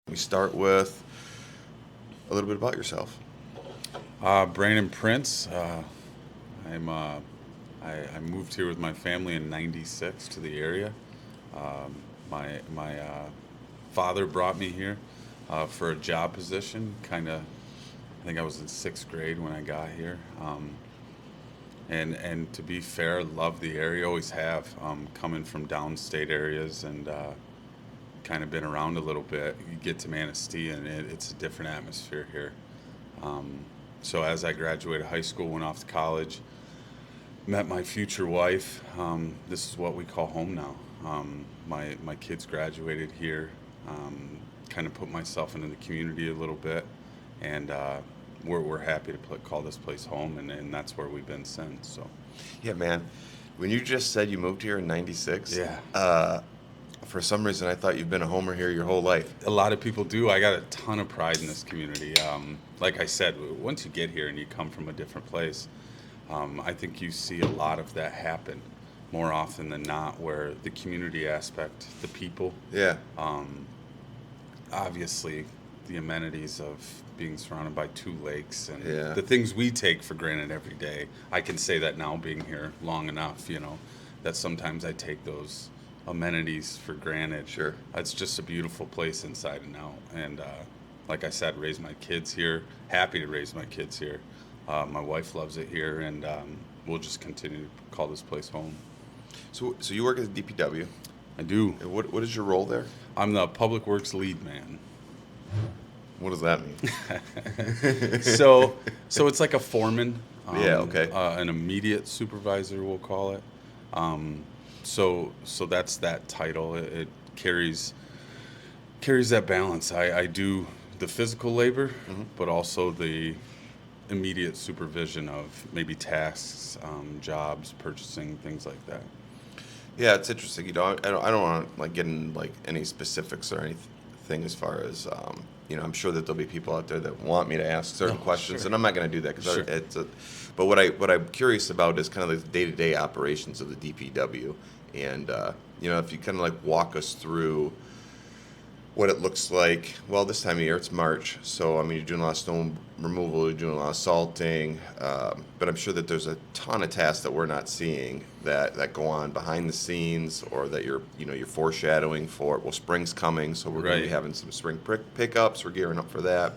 We start with a little bit about yourself. Brandon Prince. I'm I moved here with my family in '96 to the area. My father brought me here for a job position. I think I was in sixth grade when I got here. And to be fair, love the area. Always have. Coming from downstate areas and kind of been around a little bit. You get to Manistee and it's a different atmosphere here. Um, so as I graduated high school, went off to college, met my future wife. This is what we call home now. My kids graduated here. Kind of put myself into the community a little bit, and we're happy to call this place home, and that's where we've been since. So Yeah, man. When you just said you moved here in '96, yeah, for some reason I thought you've been a homer here your whole life. a lot of people do. I got a ton of pride in this community. Like I said, once you get here and you come from a different place, I think you see a lot of that happen more often than not, where the community aspect, the people, Yeah, um, obviously the amenities of being surrounded by two lakes and yeah, the things we take for granted every day. I can say that now, being here long enough, that sometimes I take those amenities for granted. sure. It's just a beautiful place inside and out. And like I said, raise my kids here. Happy to raise my kids here. My wife loves it here, and we'll just continue to call this place home. So you work at the DPW. I do. And what is your role there? I'm the public works lead man. What does that mean? So it's like a foreman, Yeah, okay. an immediate supervisor, we'll call it. Um, so that's that title. It carries that balance. I do the physical labor, Hmm. but also the immediate supervision of maybe tasks, jobs, purchasing, things like that. Yeah, it's interesting. I don't want to like get in like any specifics or anything as far as I'm sure that there'll be people out there that want me to ask certain No, questions, sure, and I'm not going to do that because sure. it's a. But what I'm curious about is kind of the day-to-day operations of the DPW, and if you kind of like walk us through what it looks like. Well, this time of year it's March, so I mean you're doing a lot of snow removal, you're doing a lot of salting, but I'm sure that there's a ton of tasks that we're not seeing that go on behind the scenes, or that you're foreshadowing for. Well, spring's coming, so we're going to be Right. having some spring pickups. We're gearing up for that,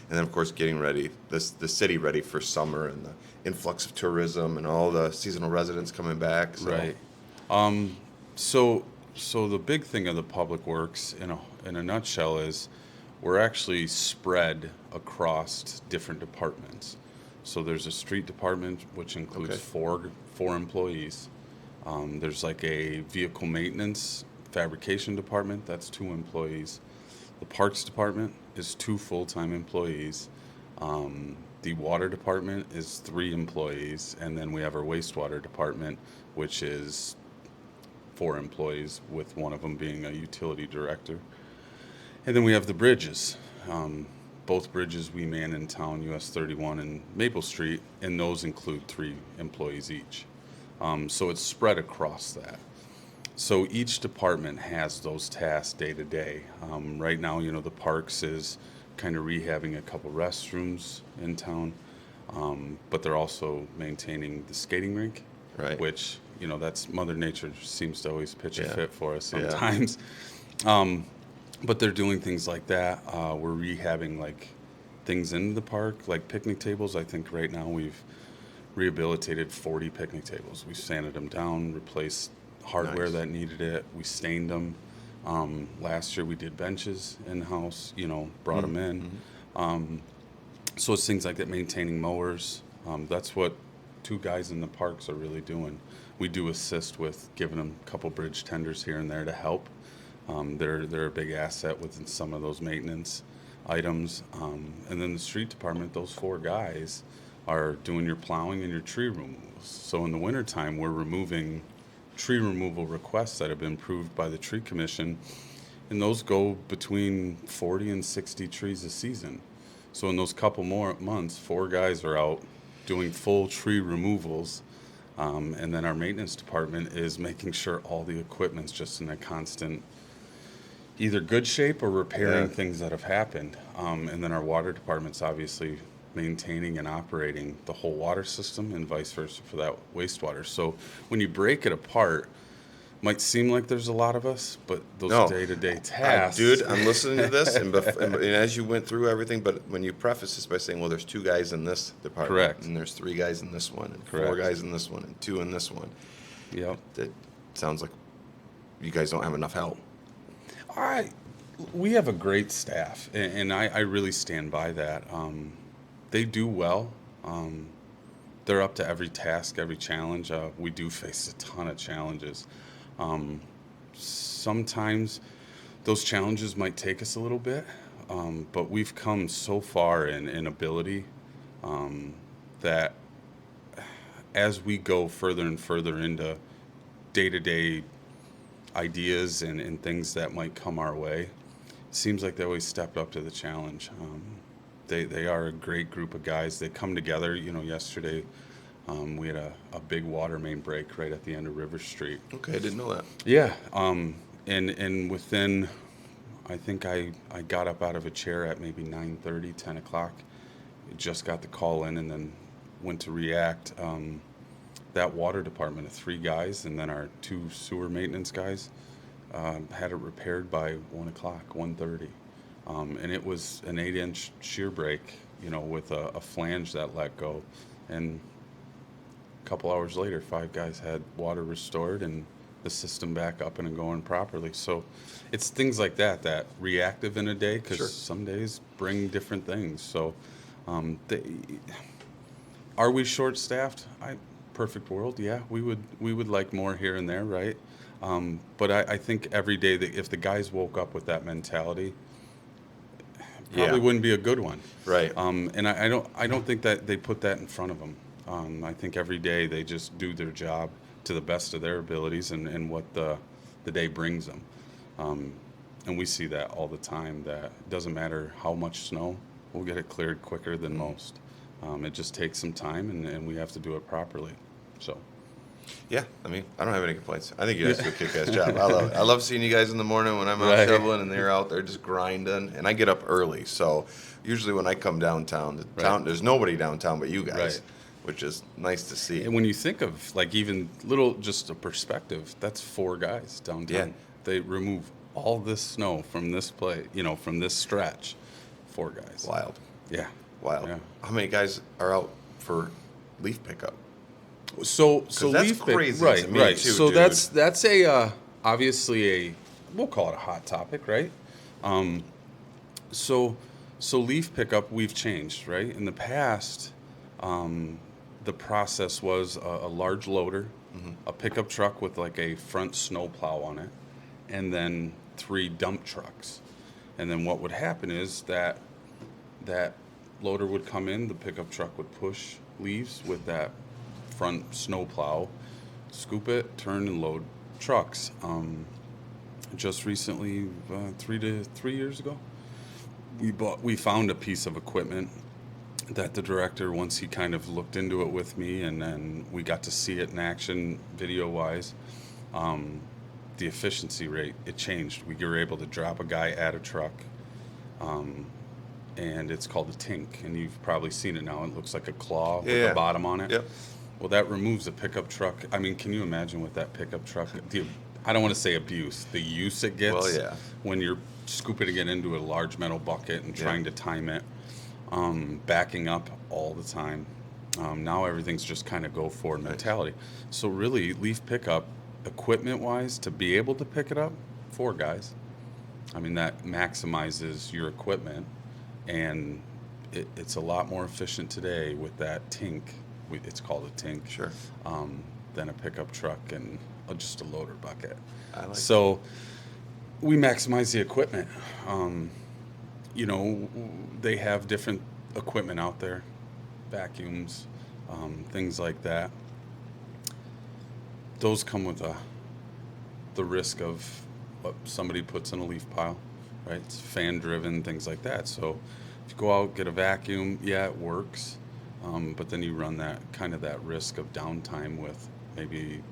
and then of course getting ready the city ready for summer and the influx of tourism and all the seasonal residents coming back. So Right. Um, so so the big thing of the public works in a nutshell is we're actually spread across different departments. So there's a street department which includes okay, four employees. There's like a vehicle maintenance fabrication department, that's two employees. The parks department is two full-time employees. The water department is three employees, and then we have our wastewater department, which is four employees, with one of them being a utility director. And then we have the bridges. Both bridges we man in town, US 31 and Maple Street, and those include three employees each. So it's spread across that. So each department has those tasks day to day. Right now, the parks is kind of rehabbing a couple restrooms in town, but they're also maintaining the skating rink, right, which, that's Mother Nature seems to always pitch a yeah, fit for us yeah, sometimes. Um, but they're doing things like that. We're rehabbing like things in the park, like picnic tables. I think right now we've rehabilitated 40 picnic tables. We sanded them down, replaced hardware nice, that needed it. We stained them. Last year we did benches in house. Brought them in. mm-hmm. Um, so it's things like that, maintaining mowers. That's what two guys in the parks are really doing. We do assist with giving them a couple bridge tenders here and there to help. They're a big asset within some of those maintenance items. And then the street department, those four guys are doing your plowing and your tree removals. So in the wintertime, we're removing tree removal requests that have been approved by the tree commission, and those go between 40 and 60 trees a season. So in those couple more months, four guys are out doing full tree removals. And then our maintenance department is making sure all the equipment's just in a constant, either good shape or repairing Yeah. things that have happened. And then our water department's obviously maintaining and operating the whole water system and vice versa for that wastewater. So when you break it apart, might seem like there's a lot of us, but those No, day-to-day tasks. dude, I'm listening to this, and as you went through everything, but when you preface this by saying, "Well, there's 2 guys in this department, Correct. and there's 3 guys in this one, and four Correct. guys in this one, and 2 in this one," Yep. that sounds like you guys don't have enough help. We have a great staff, and I really stand by that. They do well. They're up to every task, every challenge. We do face a ton of challenges. Sometimes those challenges might take us a little bit, but we've come so far in ability that as we go further and further into day-to-day ideas and things that might come our way, it seems like they always stepped up to the challenge. They are a great group of guys. They come together. Yesterday we had a big water main break right at the end of River Street. Okay, I didn't know that. Yeah, and within, I think I got up out of a chair at maybe 9:30, 10 o'clock. Just got the call in and then went to react. That water department of 3 guys and then our 2 sewer maintenance guys had it repaired by 1 o'clock, 1:30. And it was an 8-inch shear break, with a flange that let go. And a couple hours later, 5 guys had water restored and the system back up and going properly. So it's things like that reactive in a day, because Sure. some days bring different things. So are we short-staffed? Perfect world, yeah. We would like more here and there, right? But I think every day that if the guys woke up with that mentality, probably Yeah. wouldn't be a good one. Right. And I don't think that they put that in front of them. I think every day they just do their job to the best of their abilities and what the day brings them. And we see that all the time, that it doesn't matter how much snow, we'll get it cleared quicker than most. It just takes some time, and we have to do it properly. So, Yeah, I mean, I don't have any complaints. I think you guys do a kick-ass job. I love it. I love seeing you guys in the morning when I'm out Right. shoveling and they're out there just grinding. And I get up early, so usually when I come downtown, there's nobody downtown but you guys, Right. which is nice to see. and when you think of like even little just a perspective, that's 4 guys downtown. Yeah. They remove all this snow from this play, from this stretch. 4 guys. Wild, Yeah. wild. Yeah. How many guys are out for leaf pickup? So that's leaf pick, crazy right, to me, right. too, So dude. that's a obviously we'll call it a hot topic, right? So leaf pickup, we've changed, right? In the past, the process was a large loader, a pickup truck with like a front snow plow on it, and then 3 dump trucks. And then what would happen is that loader would come in, the pickup truck would push leaves with that front snow plow, scoop it, turn and load trucks. Just recently, 3 years ago, we found a piece of equipment that the director, once he kind of looked into it with me, and then we got to see it in action video wise, the efficiency rate, it changed. We were able to drop a guy at a truck, and it's called a tink, and you've probably seen it now. It looks like a claw with Yeah. a bottom on it. Yep. Well, that removes a pickup truck. I mean, can you imagine with that pickup truck, I don't want to say abuse, the use it gets Well, yeah. when you're scooping it into a large metal bucket and trying to time it, backing up all the time. Now everything's just kind of go forward mentality. So really, leaf pickup, equipment-wise, to be able to pick it up, 4 guys. I mean, that maximizes your equipment, and it's a lot more efficient today with that tink. It's called a tink. Sure. Than a pickup truck and just a loader bucket. I like So we maximize the equipment. They have different equipment out there, vacuums, things like that. Those come with the risk of what somebody puts in a leaf pile, right? It's fan driven, things like that. So if you go out, get a vacuum, yeah, it works. But then you run that risk of downtime with maybe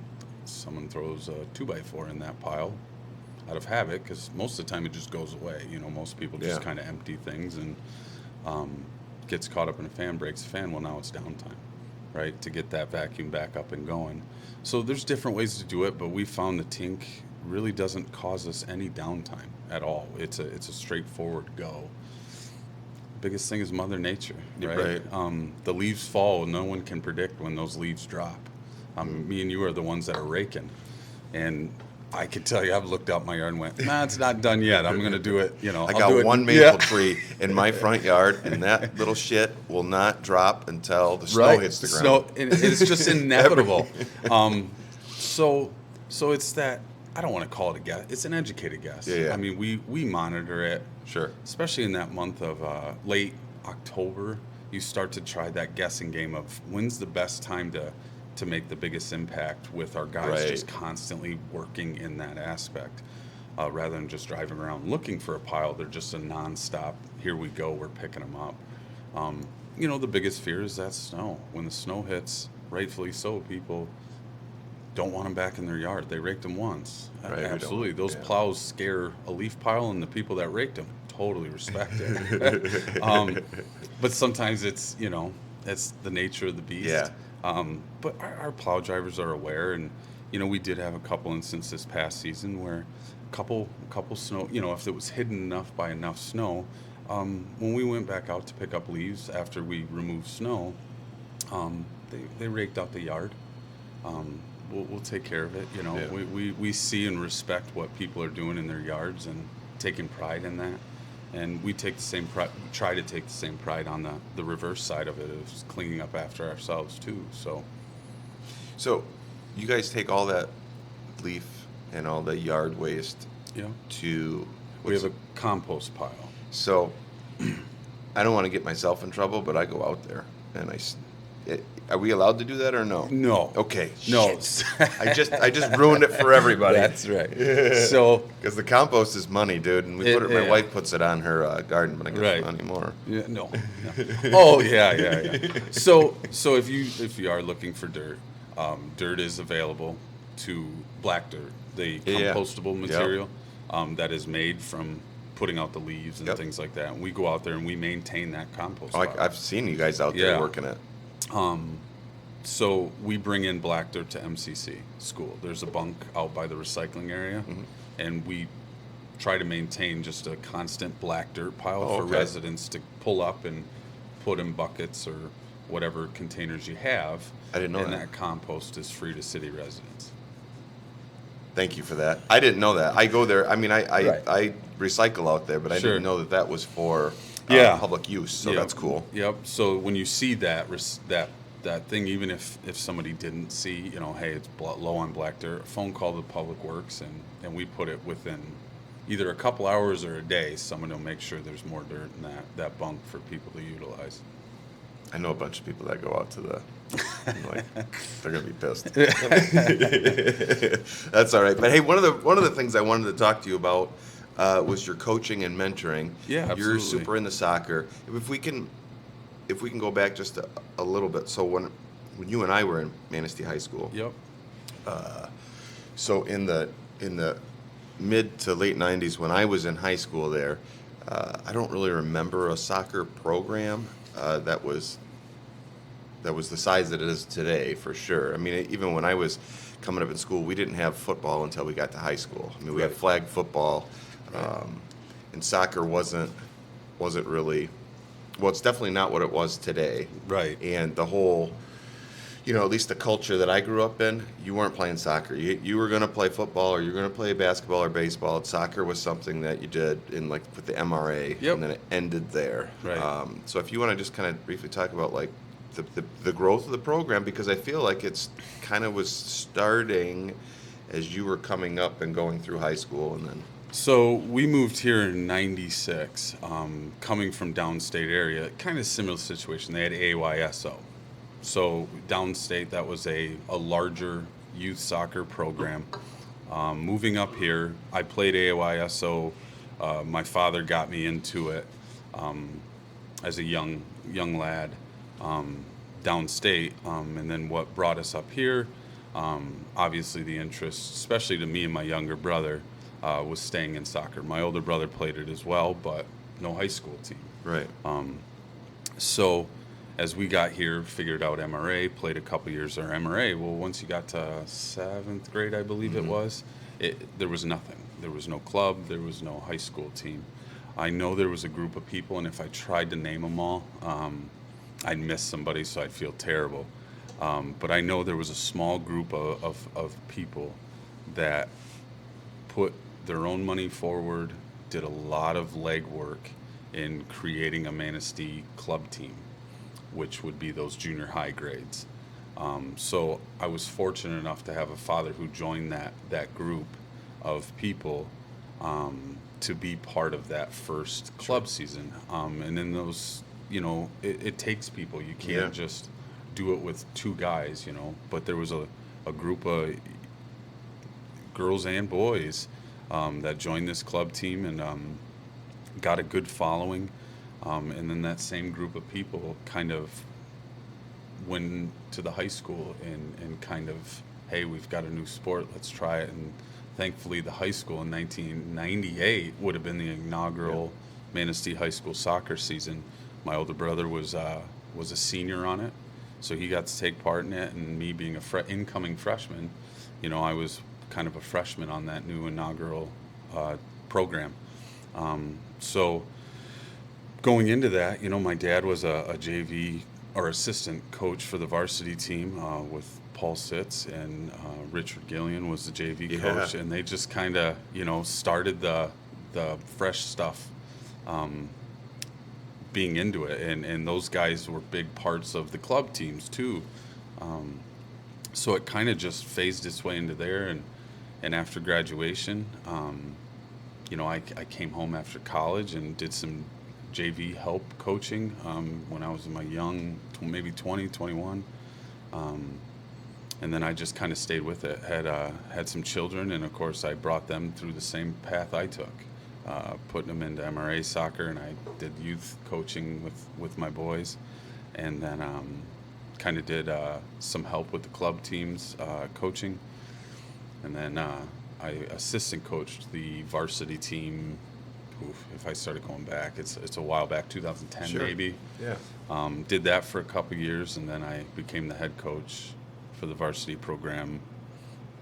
someone throws a 2x4 in that pile. out of habit, because most of the time it just goes away. Most people just Yeah. kind of empty things and gets caught up in a fan, breaks the fan. Well, now it's downtime, right, to get that vacuum back up and going. So there's different ways to do it, but we found the Tink really doesn't cause us any downtime at all. It's a straightforward go. Biggest thing is Mother Nature, right? Right. The leaves fall. No one can predict when those leaves drop. Me and you are the ones that are raking. And I can tell you, I've looked out my yard and went, nah, it's not done yet. I'm going to do it, I I'll got do it. one maple tree in my front yard, and that little shit will not drop until the snow Right. hits the ground. Snow, and it's just inevitable. So it's that, I don't want to call it a guess. It's an educated guess. Yeah. I mean, we monitor it. Sure. Especially in that month of late October, you start to try that guessing game of when's the best time to make the biggest impact with our guys Right. just constantly working in that aspect. Rather than just driving around looking for a pile, they're just a nonstop, here we go, we're picking them up. The biggest fear is that snow. When the snow hits, rightfully so, people don't want them back in their yard. They raked them once. Right, we don't. Absolutely. Those Yeah. plows scare a leaf pile, and the people that raked them totally respect it. But sometimes it's the nature of the beast. Yeah. But our plow drivers are aware, and we did have a couple instances this past season where a couple snow. If it was hidden enough by enough snow, when we went back out to pick up leaves after we removed snow, they raked out the yard. We'll take care of it. Yeah. We see and respect what people are doing in their yards and taking pride in that. And we take the same pride, try to take the same pride on the reverse side of it, of cleaning up after ourselves too. So, you guys take all that leaf and all the yard waste Yeah, to. we have a compost pile. So, I don't want to get myself in trouble, but I go out there and are we allowed to do that or no? No. Okay. No. Shit. I just ruined it for everybody. That's right. So Because the compost is money, dude, and my yeah. wife puts it on her garden, but I guess Right. not anymore. yeah, no. Oh yeah. So if you are looking for dirt, dirt is available to black dirt, the Yeah. compostable Yep. material that is made from putting out the leaves and Yep. things like that. And we go out there and we maintain that compost. Oh, pile. I've seen you guys out there Yeah. working it. So we bring in black dirt to MCC school. There's a bunk out by the recycling area, Mm-hmm. and we try to maintain just a constant black dirt pile Oh, for okay. residents to pull up and put in buckets or whatever containers you have. I didn't know and that. compost is free to city residents. Thank you for that. I didn't know that. I go there. I mean, I Right. recycle out there, but I Sure. didn't know that was for Yeah. public use. So Yep. that's cool. Yep. So when you see that that thing, even if somebody didn't see, hey, it's low on black dirt, a phone call to Public Works, and we put it within either a couple hours or a day. Someone will make sure there's more dirt in that bunk for people to utilize. I know a bunch of people that go out to I'm like, they're gonna be pissed. That's all right. But hey, one of the things I wanted to talk to you about was your coaching and mentoring. Yeah, You're absolutely. super into soccer. If we can go back just a little bit. So when you and I were in Manistee High School, Yep. so in the mid to late '90s, when I was in high school there, I don't really remember a soccer program that was the size that it is today, for sure. I mean, even when I was coming up in school, we didn't have football until we got to high school. I mean, we had Right. flag football, Right. and soccer wasn't really. Well, it's definitely not what it was today. Right. And the whole, at least the culture that I grew up in, you weren't playing soccer. You were going to play football, or you were going to play basketball or baseball. Soccer was something that you did in with the MRA, Yep. and then it ended there. Right. So if you want to just kind of briefly talk about the growth of the program, because I feel like it's kind of was starting as you were coming up and going through high school, and then. So we moved here in '96, coming from downstate area, kind of similar situation. They had AYSO. So downstate, that was a larger youth soccer program. Moving up here, I played AYSO. My father got me into it as a young lad downstate. And then what brought us up here, obviously the interest, especially to me and my younger brother, was staying in soccer. My older brother played it as well, but no high school team. Right. So as we got here, figured out MRA, played a couple years of MRA. Well, once you got to 7th grade, I believe it was, there was nothing. There was no club. There was no high school team. I know there was a group of people, and if I tried to name them all, I'd miss somebody, so I'd feel terrible. But I know there was a small group of people that put their own money forward, did a lot of legwork in creating a Manistee club team, which would be those junior high grades. So I was fortunate enough to have a father who joined that group of people to be part of that first club season. And in those, it takes people. You can't just do it with two guys, But there was a group of girls and boys that joined this club team and got a good following. And then that same group of people kind of went to the high school and kind of, hey, we've got a new sport, let's try it. And thankfully, the high school in 1998 would have been the inaugural Manistee High School soccer season. My older brother was a senior on it, so he got to take part in it. And me being a incoming freshman, I was kind of a freshman on that new inaugural program. So going into that, my dad was a JV or assistant coach for the varsity team with Paul Sitz, and Richard Gillian was the JV coach, and they just kind of, started the fresh stuff being into it, and those guys were big parts of the club teams too. So it kind of just phased its way into there, and after graduation, I came home after college and did some JV help coaching when I was in my young, maybe 20, 21. And then I just kind of stayed with it. Had some children, and of course I brought them through the same path I took, putting them into MRA soccer, and I did youth coaching with my boys, and then kind of did some help with the club teams coaching, and then I assistant coached the varsity team. If I started going back, it's a while back, 2010 maybe. Yeah. Did that for a couple years, and then I became the head coach for the varsity program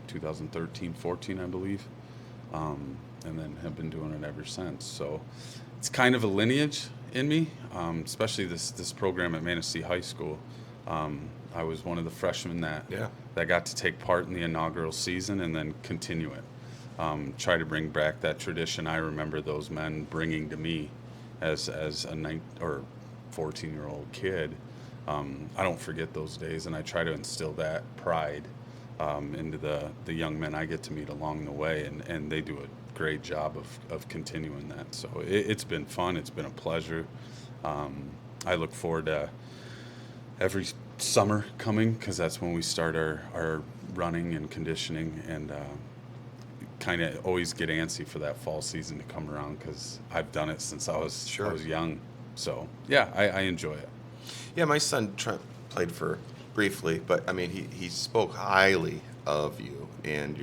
2013-14, I believe, and then have been doing it ever since. So it's kind of a lineage in me, especially this program at Manistee High School. I was one of the freshmen that got to take part in the inaugural season and then continue it. Try to bring back that tradition I remember those men bringing to me as a 14-year-old kid. I don't forget those days, and I try to instill that pride into the young men I get to meet along the way, and they do a great job of continuing that. So it's been fun. It's been a pleasure. I look forward to every summer coming, because that's when we start our running and conditioning, and kind of always get antsy for that fall season to come around, because I've done it since I was young. So yeah, I enjoy it. Yeah, my son Trent played for briefly, but I mean he spoke highly of you, and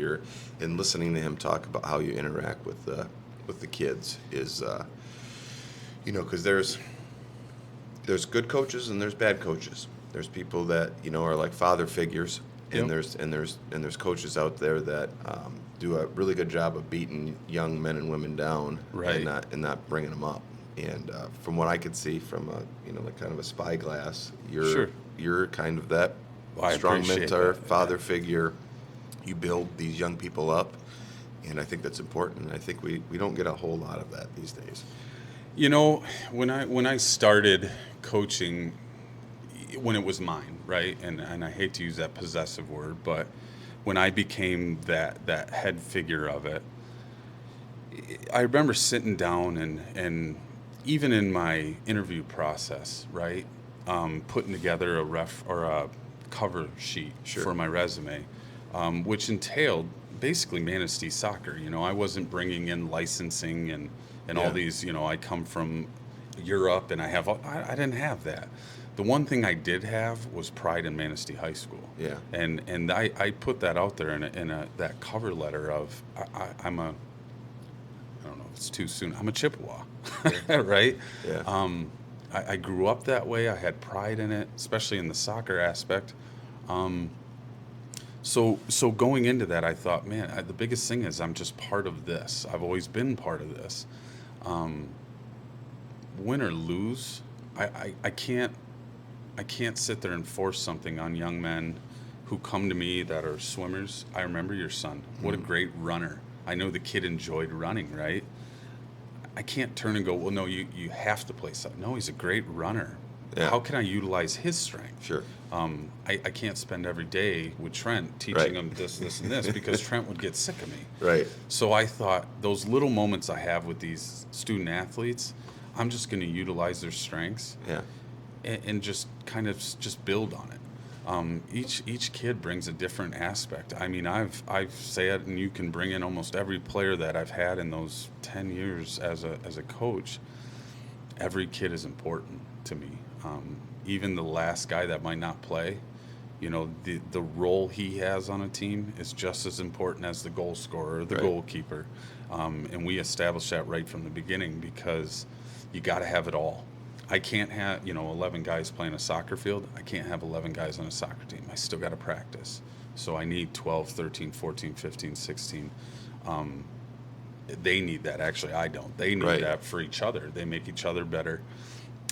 listening to him talk about how you interact with the kids is because there's good coaches and there's bad coaches. There's people that are like father figures, and there's coaches out there that do a really good job of beating young men and women down, right, and not bringing them up. And from what I could see from like kind of a spyglass, you're kind of that strong mentor, father figure. You build these young people up, and I think that's important. And I think we don't get a whole lot of that these days. When I started coaching, when it was mine, right, and I hate to use that possessive word, but when I became that head figure of it, I remember sitting down and even in my interview process, right, putting together a cover sheet for my resume, which entailed basically Manistee soccer. I wasn't bringing in licensing and all these. I come from Europe, and I didn't have that. The one thing I did have was pride in Manistee High School. Yeah. And I put that out there in that cover letter of I'm a I don't know if it's too soon. I'm a Chippewa, Yeah. right? Yeah. I grew up that way. I had pride in it, especially in the soccer aspect. Um, so going into that, I thought, man, the biggest thing is I'm just part of this. I've always been part of this. Um, win or lose, I can't sit there and force something on young men who come to me that are swimmers. I remember your son. What a Mm. great runner. I know the kid enjoyed running, right? I can't turn and go, well, no, you have to play something. No, he's a great runner. Yeah. How can I utilize his strength? Sure. I can't spend every day with Trent teaching Right. him this, and this because Trent would get sick of me. Right. So I thought those little moments I have with these student athletes, I'm just going to utilize their strengths Yeah. and just kind of just build on it. Each kid brings a different aspect. I mean, I've said, and you can bring in almost every player that I've had in those 10 years as a coach. Every kid is important to me. Even the last guy that might not play, the role he has on a team is just as important as the goal scorer or the Right. goalkeeper. And we established that right from the beginning because you got to have it all. I can't have, 11 guys playing a soccer field. I can't have 11 guys on a soccer team. I still got to practice. So I need 12, 13, 14, 15, 16. Um, they need that. Actually, I don't. They need Right. that for each other. They make each other better.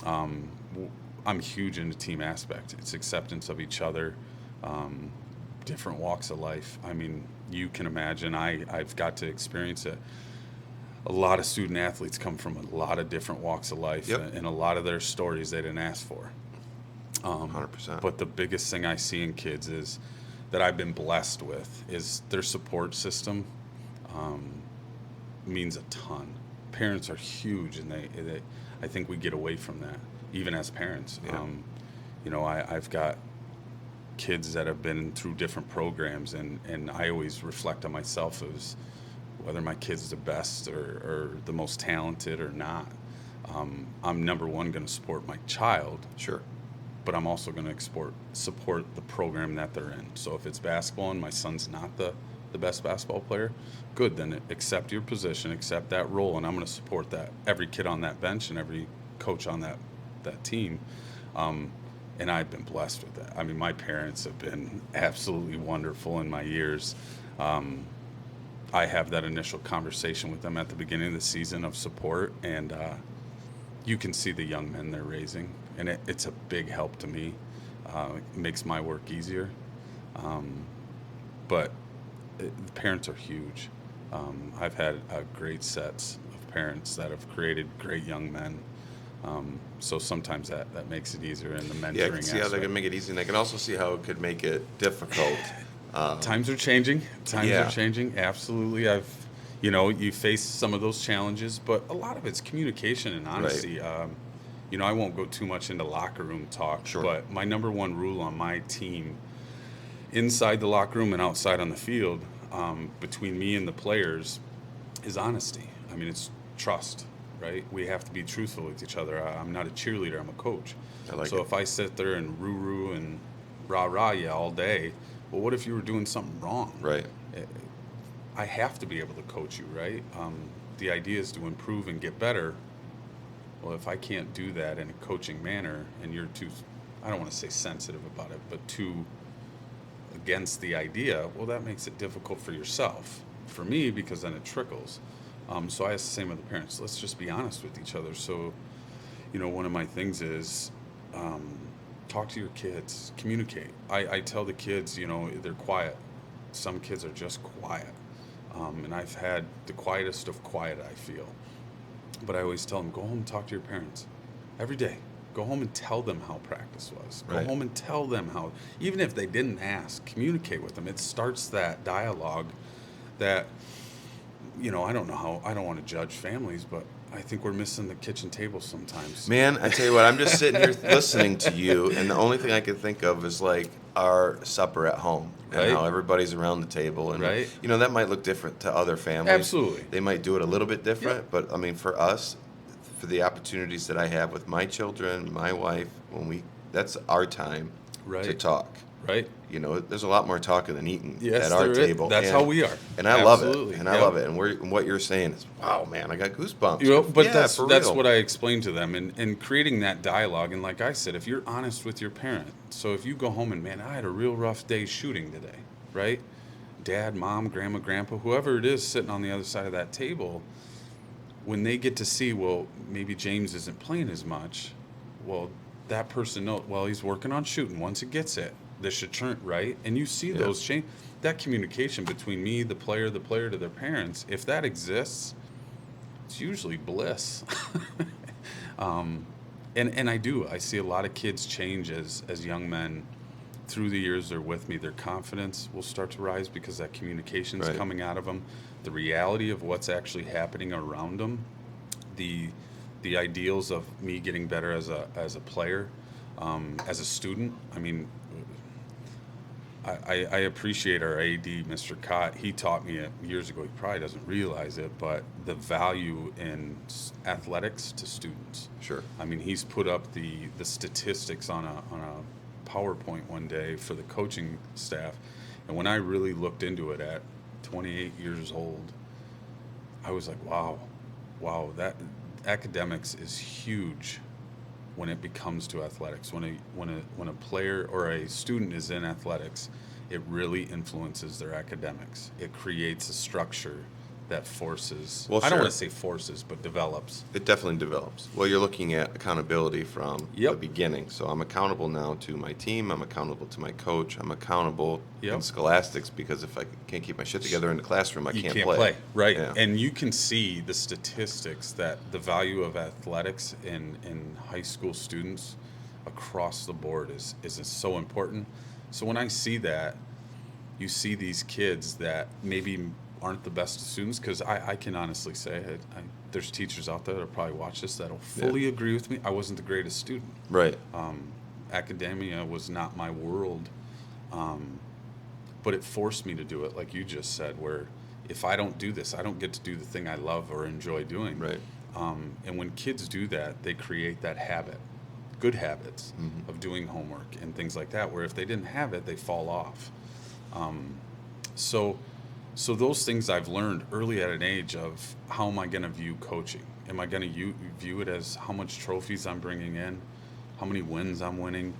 Um, I'm huge into team aspect. It's acceptance of each other, um, different walks of life. I mean, you can imagine I've got to experience it. A lot of student athletes come from a lot of different walks of life, Yep. and a lot of their stories they didn't ask for. 100%. But the biggest thing I see in kids is that I've been blessed with is their support system um, means a ton. Parents are huge, and I think we get away from that, even as parents. Yeah. I've got kids that have been through different programs, and I always reflect on myself as whether my kid's the best or the most talented or not. I'm number one going to support my child, Sure. but I'm also going to support the program that they're in. So if it's basketball and my son's not the best basketball player, good, then accept your position, accept that role, and I'm going to support that every kid on that bench and every coach on that team. And I've been blessed with that. I mean, my parents have been absolutely wonderful in my years. I have that initial conversation with them at the beginning of the season of support, and you can see the young men they're raising, and it's a big help to me. It makes my work easier. But the parents are huge. I've had great sets of parents that have created great young men. So sometimes that makes it easier in the mentoring Yeah, I can see how they aspect. can make it easy, and I can also see how it could make it difficult. Times are changing. Times Yeah. are changing. Absolutely. You face some of those challenges, but a lot of it's communication and honesty. I won't go too much into locker room talk, Sure. but my number one rule on my team, inside the locker room and outside on the field, between me and the players, is honesty. I mean, it's trust, right? We have to be truthful with each other. I'm not a cheerleader. I'm a coach. I like So it. if I sit there and roo-roo and rah-rah you all day, well, what if you were doing something wrong? Right. I have to be able to coach you, right? The idea is to improve and get better. Well, if I can't do that in a coaching manner and you're too, I don't want to say sensitive about it, but too against the idea, well, that makes it difficult for yourself. For me, because then it trickles. So I ask the same with the parents. Let's just be honest with each other. So, one of my things is talk to your kids, communicate. I tell the kids, they're quiet. Some kids are just quiet. And I've had the quietest of quiet, I feel. But I always tell them, go home and talk to your parents every day. Go home and tell them how practice was. Go Right. home and tell them how, even if they didn't ask, communicate with them. It starts that dialogue that, I don't know how, I don't want to judge families, but I think we're missing the kitchen table sometimes. Man, I tell you what, I'm just sitting here listening to you, and the only thing I can think of is like our supper at home and Right. how everybody's around the table. And, Right. that might look different to other families. Absolutely. They might do it a little bit different, Yep. but I mean, for us, for the opportunities that I have with my children, my wife, that's our time. Right. talk. Right. You know, there's a lot more talking than eating Yes, at our there is. table. That's and, how we are. And I love it. Absolutely. And I Yep. love it. And what you're saying is, wow, man, I got goosebumps. You know, but Yeah, that's for that's real. what I explain to them, and creating that dialogue. And like I said, if you're honest with your parent, so if you go home and, man, I had a real rough day shooting today, right? Dad, mom, grandma, grandpa, whoever it is sitting on the other side of that table, when they get to see, well, maybe James isn't playing as much, well, that person knows, well, he's working on shooting. Once it gets it, this should turn, right? And you see Yeah. those change, that communication between me, the player to their parents, if that exists, it's usually bliss. And I see a lot of kids change as young men through the years they're with me. Their confidence will start to rise because that communication's Right. coming out of them. The reality of what's actually happening around them, the ideals of me getting better as a player, as a student. I mean, I appreciate our AD, Mr. Cott. He taught me it years ago. He probably doesn't realize it, but the value in athletics to students. Sure. I mean, he's put up the statistics on a PowerPoint one day for the coaching staff, and when I really looked into it at 28 years old, I was like, wow, that academics is huge when it becomes to athletics. When a player or a student is in athletics, it really influences their academics. It creates a structure that forces, Well, I don't sure. want to say forces, but develops. It definitely develops. Well, you're looking at accountability from the Yep. beginning. So I'm accountable now to my team. I'm accountable to my coach. I'm accountable Yep. in scholastics because if I can't keep my shit together in the classroom, I You can't can't play. play. Right. Yeah. And you can see the statistics that the value of athletics in high school students across the board is so important. So when I see that, you see these kids that maybe aren't the best students, because I can honestly say there's teachers out there that'll probably watch this that'll fully agree with me. I wasn't the greatest student. Right. Academia was not my world, but it forced me to do it, like you just said, where if I don't do this, I don't get to do the thing I love or enjoy doing. Right. And when kids do that, they create that habit, good habits of doing homework and things like that, where if they didn't have it, they fall off. So those things I've learned early at an age of how am I going to view coaching? Am I going to view it as how much trophies I'm bringing in, how many wins I'm winning?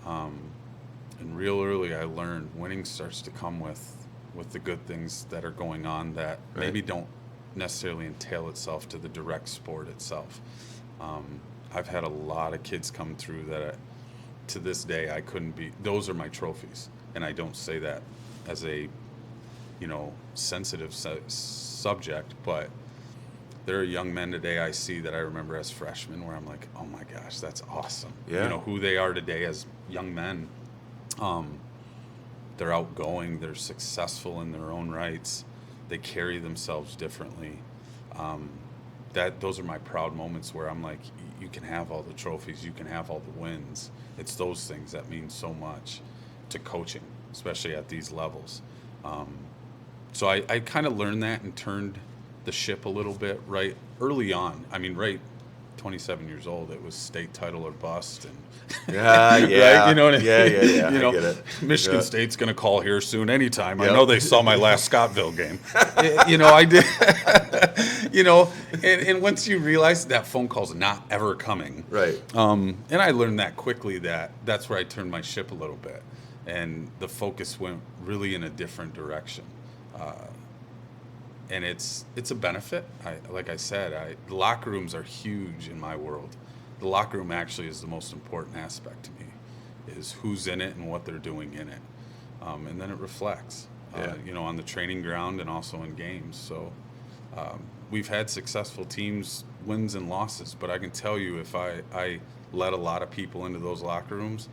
And real early I learned winning starts to come with the good things that are going on that Right. maybe don't necessarily entail itself to the direct sport itself. I've had a lot of kids come through that to this day I couldn't be. Those are my trophies, and I don't say that as a sensitive subject, but there are young men today I see that I remember as freshmen where I'm like, oh my gosh, that's awesome. Yeah. Who they are today as young men. They're outgoing, they're successful in their own rights, they carry themselves differently. Those are my proud moments where I'm like, you can have all the trophies, you can have all the wins. It's those things that mean so much to coaching, especially at these levels. So I kind of learned that and turned the ship a little bit right early on. I mean, right 27 years old, it was state title or bust. And Yeah. right? You know what I mean? Yeah. I get it. Michigan Yeah. State's going to call here soon anytime. I Yep. know they saw my last Scottville game. I did. And once you realize that phone call's not ever coming. Right. And I learned that quickly that's where I turned my ship a little bit. And the focus went really in a different direction. And it's a benefit. Like I said, the locker rooms are huge in my world. The locker room actually is the most important aspect to me, is who's in it and what they're doing in it. And then it reflects, on the training ground and also in games. So we've had successful teams, wins and losses, but I can tell you if I let a lot of people into those locker rooms,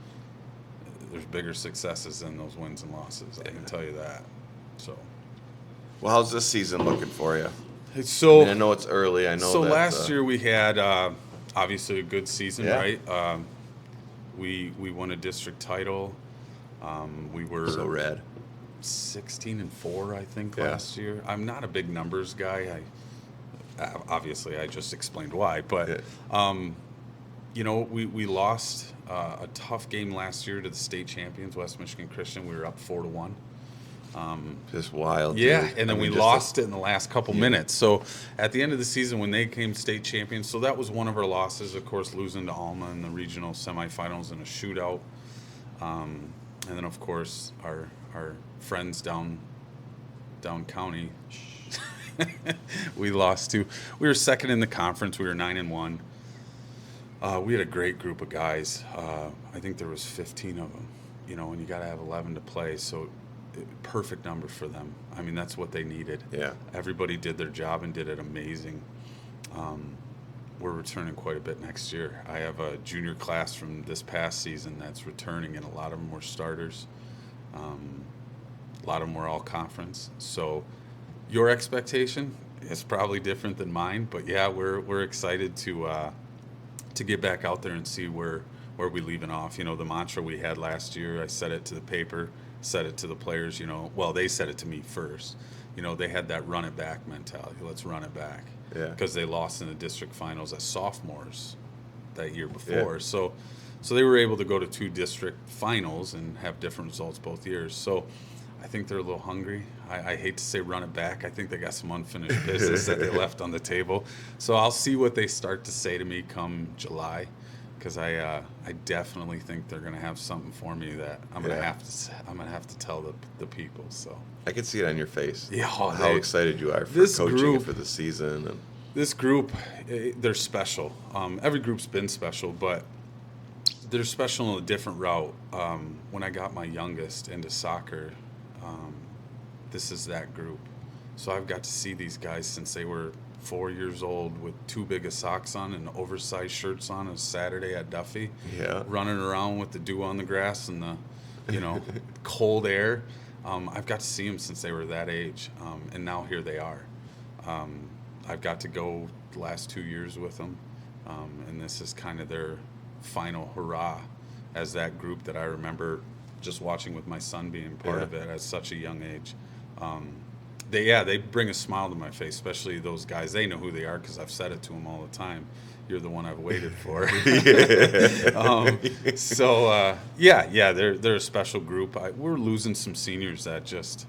there's bigger successes than those wins and losses. I can tell you that. So. Well, how's this season looking for you? So I know it's early. I know. So that, last year we had obviously a good season, Yeah. right? We won a district title. We were so rad. 16-4, I think, Yeah. last year. I'm not a big numbers guy. Obviously I just explained why, but We lost a tough game last year to the state champions, West Michigan Christian. We were up 4-1. Just wild. Yeah, Dude. and then we lost it in the last couple minutes. So at the end of the season, when they came state champions, so that was one of our losses. Of course, losing to Alma in the regional semifinals in a shootout, and then of course our friends down county. We lost to. We were second in the conference. We were 9-1. We had a great group of guys. I think there was 15 of them. And you got to have 11 to play. So perfect number for them. I mean, that's what they needed. Yeah. Everybody did their job and did it amazing. We're returning quite a bit next year. I have a junior class from this past season that's returning, and a lot of them were starters. A lot of them were all conference. So your expectation is probably different than mine, but yeah, we're excited to get back out there and see where we leaving off. The mantra we had last year, I said it to the paper, said it to the players, well, they said it to me first. They had that run it back mentality. Let's run it back. Yeah. Because they lost in the district finals as sophomores that year before. Yeah. So they were able to go to 2 district finals and have different results both years. So I think they're a little hungry. I hate to say run it back. I think they got some unfinished business that they left on the table. So I'll see what they start to say to me come July, because I definitely think they're going to have something for me that I'm going to have to tell the people. So I can see it on your face. Yeah, how excited you are for this coaching group, and for the season. And this group, they're special. Every group's been special, but they're special in a different route. When I got my youngest into soccer, this is that group. So I've got to see these guys since they were 4 years old with too big of socks on and oversized shirts on a Saturday at Duffy. Yeah. Running around with the dew on the grass and the, cold air. I've got to see them since they were that age, and now here they are. I've got to go the last 2 years with them, and this is kind of their final hurrah as that group that I remember just watching with my son being part of it at such a young age. They bring a smile to my face, especially those guys. They know who they are because I've said it to them all the time. You're the one I've waited for. They're a special group. We're losing some seniors that just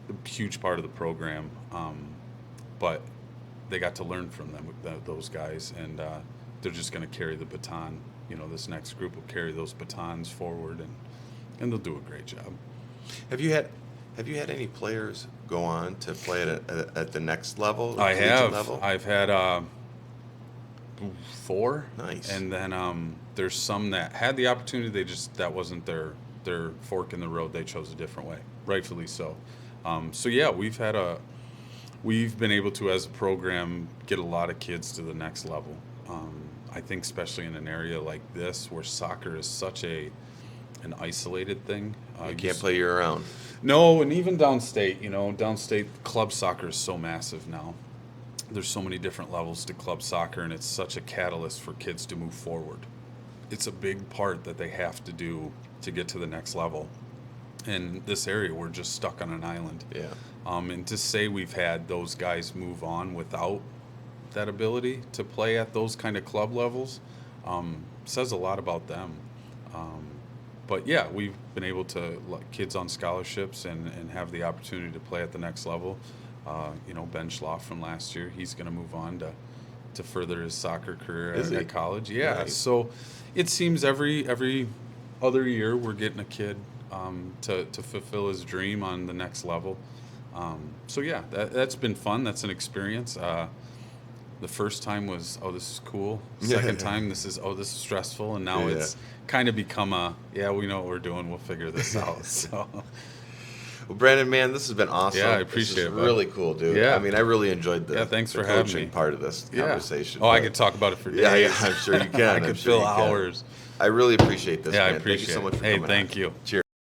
a huge part of the program, but they got to learn from them, those guys, and they're just going to carry the baton. This next group will carry those batons forward, and they'll do a great job. Have you had any players go on to play at the next level? I have. Level? I've had 4. Nice. And then there's some that had the opportunity. That wasn't their fork in the road. They chose a different way, rightfully so. We've been able to, as a program, get a lot of kids to the next level. I think especially in an area like this where soccer is such an isolated thing. You can't play year-round. No, and even downstate, downstate club soccer is so massive now. There's so many different levels to club soccer, and it's such a catalyst for kids to move forward. It's a big part that they have to do to get to the next level. In this area, we're just stuck on an island. Yeah. And to say we've had those guys move on without that ability to play at those kind of club levels says a lot about them. But yeah, we've been able to kids on scholarships and have the opportunity to play at the next level. Ben Schloff from last year, he's going to move on to further his soccer career at college. Yeah, Nice. So it seems every other year we're getting a kid to fulfill his dream on the next level. That's been fun. That's an experience. The first time was, oh, this is cool. Second time, this is stressful. And now it's kind of become we know what we're doing. We'll figure this out. So, well, Brandon, man, this has been awesome. Yeah, I appreciate it. Really cool, dude. Yeah. I mean, I really enjoyed the thanks the for having coaching me. part of this conversation. Oh, I could talk about it for days. Yeah, I'm sure you can. I could fill hours. I really appreciate this, Yeah, man. I appreciate Thank you so much it. for coming Hey, thank on. you. Cheers.